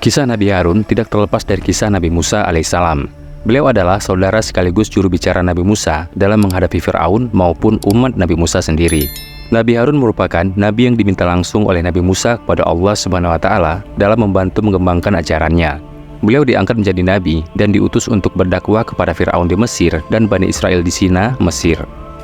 Kisah Nabi Harun tidak terlepas dari kisah Nabi Musa alaihissalam. Beliau adalah saudara sekaligus juru bicara Nabi Musa dalam menghadapi Fir'aun maupun umat Nabi Musa sendiri. Nabi Harun merupakan nabi yang diminta langsung oleh Nabi Musa kepada Allah Subhanahu wa Ta'ala dalam membantu mengembangkan ajarannya. Beliau diangkat menjadi nabi dan diutus untuk berdakwah kepada Fir'aun di Mesir dan Bani Israel di Sina, Mesir.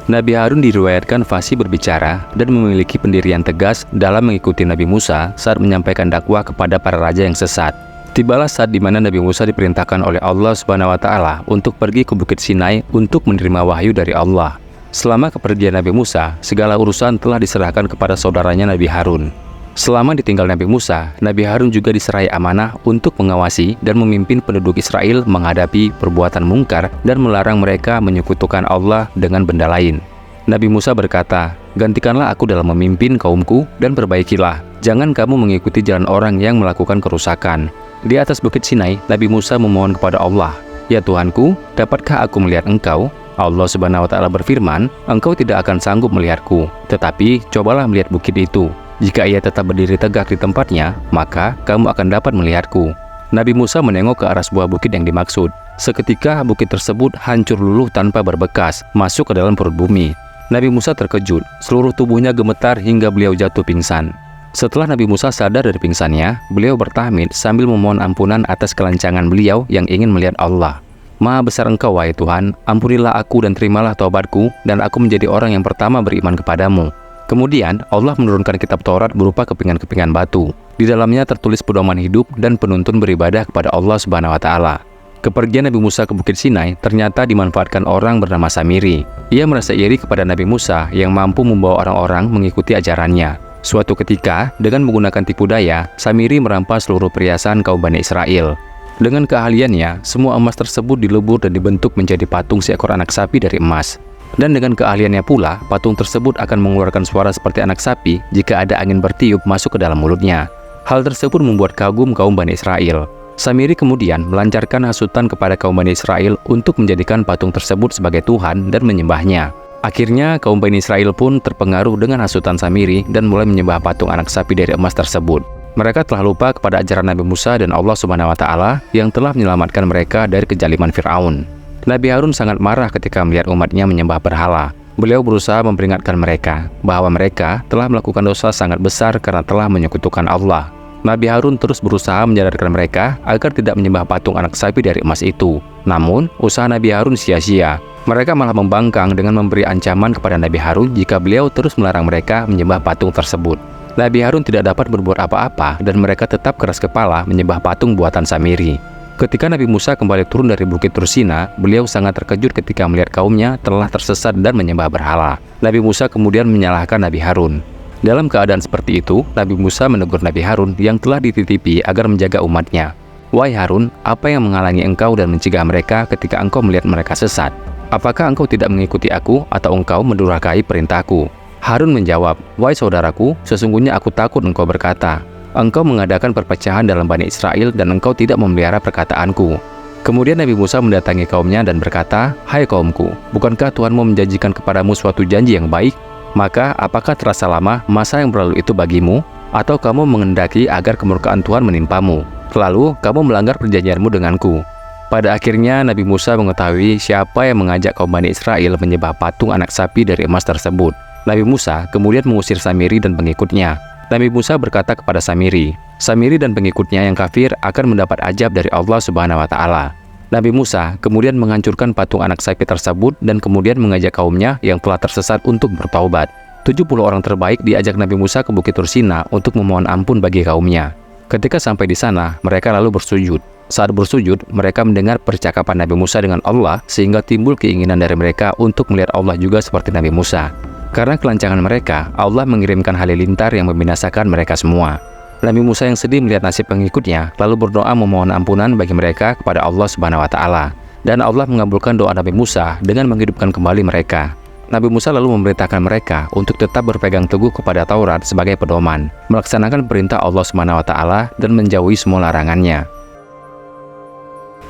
Nabi Harun diriwayatkan fasih berbicara dan memiliki pendirian tegas dalam mengikuti Nabi Musa saat menyampaikan dakwah kepada para raja yang sesat. Tibalah saat di mana Nabi Musa diperintahkan oleh Allah Subhanahu wa Ta'ala untuk pergi ke Bukit Sinai untuk menerima wahyu dari Allah. Selama kepergian Nabi Musa, segala urusan telah diserahkan kepada saudaranya Nabi Harun. Selama ditinggal Nabi Musa, Nabi Harun juga diserai amanah untuk mengawasi dan memimpin penduduk Israel menghadapi perbuatan mungkar dan melarang mereka menyekutukan Allah dengan benda lain. Nabi Musa berkata, "Gantikanlah aku dalam memimpin kaumku dan perbaikilah. Jangan kamu mengikuti jalan orang yang melakukan kerusakan." Di atas Bukit Sinai, Nabi Musa memohon kepada Allah, "Ya Tuhanku, dapatkah aku melihat Engkau?" Allah Subhanahu wa Ta'ala berfirman, "Engkau tidak akan sanggup melihatku, tetapi cobalah melihat bukit itu. Jika ia tetap berdiri tegak di tempatnya, maka kamu akan dapat melihatku." Nabi Musa menengok ke arah sebuah bukit yang dimaksud. Seketika bukit tersebut hancur luluh tanpa berbekas, masuk ke dalam perut bumi. Nabi Musa terkejut, seluruh tubuhnya gemetar hingga beliau jatuh pingsan. Setelah Nabi Musa sadar dari pingsannya, beliau bertahmid sambil memohon ampunan atas kelancangan beliau yang ingin melihat Allah. "Maha besar Engkau, wahai Tuhan, ampunilah aku dan terimalah taubatku, dan aku menjadi orang yang pertama beriman kepadamu." Kemudian, Allah menurunkan kitab Taurat berupa kepingan-kepingan batu. Di dalamnya tertulis pedoman hidup dan penuntun beribadah kepada Allah Subhanahu wa Ta'ala. Kepergian Nabi Musa ke Bukit Sinai ternyata dimanfaatkan orang bernama Samiri. Ia merasa iri kepada Nabi Musa yang mampu membawa orang-orang mengikuti ajarannya. Suatu ketika, dengan menggunakan tipu daya, Samiri merampas seluruh perhiasan kaum Bani Israel. Dengan keahliannya, semua emas tersebut dilebur dan dibentuk menjadi patung seekor anak sapi dari emas. Dan dengan keahliannya pula, patung tersebut akan mengeluarkan suara seperti anak sapi jika ada angin bertiup masuk ke dalam mulutnya. Hal tersebut membuat kagum kaum Bani Israel. Samiri kemudian melancarkan hasutan kepada kaum Bani Israel untuk menjadikan patung tersebut sebagai Tuhan dan menyembahnya. Akhirnya, kaum Bani Israel pun terpengaruh dengan hasutan Samiri dan mulai menyembah patung anak sapi dari emas tersebut. Mereka telah lupa kepada ajaran Nabi Musa dan Allah Subhanahu wa Ta'ala yang telah menyelamatkan mereka dari kejaliman Fir'aun. Nabi Harun sangat marah ketika melihat umatnya menyembah berhala. Beliau berusaha memperingatkan mereka bahwa mereka telah melakukan dosa sangat besar karena telah menyekutukan Allah. Nabi Harun terus berusaha menyadarkan mereka agar tidak menyembah patung anak sapi dari emas itu. Namun, usaha Nabi Harun sia-sia. Mereka malah membangkang dengan memberi ancaman kepada Nabi Harun jika beliau terus melarang mereka menyembah patung tersebut. Nabi Harun tidak dapat berbuat apa-apa dan mereka tetap keras kepala menyembah patung buatan Samiri. Ketika Nabi Musa kembali turun dari Bukit Tursina, beliau sangat terkejut ketika melihat kaumnya telah tersesat dan menyembah berhala. Nabi Musa kemudian menyalahkan Nabi Harun. Dalam keadaan seperti itu, Nabi Musa menegur Nabi Harun yang telah dititipi agar menjaga umatnya. "Wahai Harun, apa yang menghalangi engkau dan mencegah mereka ketika engkau melihat mereka sesat? Apakah engkau tidak mengikuti aku atau engkau mendurhakai perintahku?" Harun menjawab, "Wahai saudaraku, sesungguhnya aku takut engkau berkata, engkau mengadakan perpecahan dalam Bani Israel dan engkau tidak memelihara perkataanku." Kemudian Nabi Musa mendatangi kaumnya dan berkata, "Hai kaumku, bukankah Tuhanmu menjanjikan kepadamu suatu janji yang baik? Maka apakah terasa lama masa yang berlalu itu bagimu? Atau kamu mengendaki agar kemurkaan Tuhan menimpamu? Lalu kamu melanggar perjanjianmu denganku?" Pada akhirnya Nabi Musa mengetahui siapa yang mengajak kaum Bani Israel menyembah patung anak sapi dari emas tersebut. Nabi Musa kemudian mengusir Samiri dan pengikutnya. Nabi Musa berkata kepada Samiri dan pengikutnya yang kafir akan mendapat ajab dari Allah Subhanahu wa Ta'ala. Nabi Musa kemudian menghancurkan patung anak sapi tersebut dan kemudian mengajak kaumnya yang telah tersesat untuk bertaubat. 70 orang terbaik diajak Nabi Musa ke Bukit Tursina untuk memohon ampun bagi kaumnya. Ketika sampai di sana, mereka lalu bersujud. Saat bersujud, mereka mendengar percakapan Nabi Musa dengan Allah sehingga timbul keinginan dari mereka untuk melihat Allah juga seperti Nabi Musa. Karena kelancangan mereka, Allah mengirimkan halilintar yang membinasakan mereka semua. Nabi Musa yang sedih melihat nasib pengikutnya, lalu berdoa memohon ampunan bagi mereka kepada Allah Subhanahu wa Ta'ala. Dan Allah mengabulkan doa Nabi Musa dengan menghidupkan kembali mereka. Nabi Musa lalu memerintahkan mereka untuk tetap berpegang teguh kepada Taurat sebagai pedoman, melaksanakan perintah Allah Subhanahu wa Ta'ala dan menjauhi semua larangannya.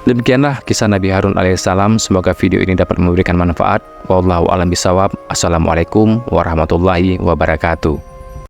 Demikianlah kisah Nabi Harun alaihissalam. Semoga video ini dapat memberikan manfaat. Wallahu a'lam bishawab. Assalamualaikum warahmatullahi wabarakatuh.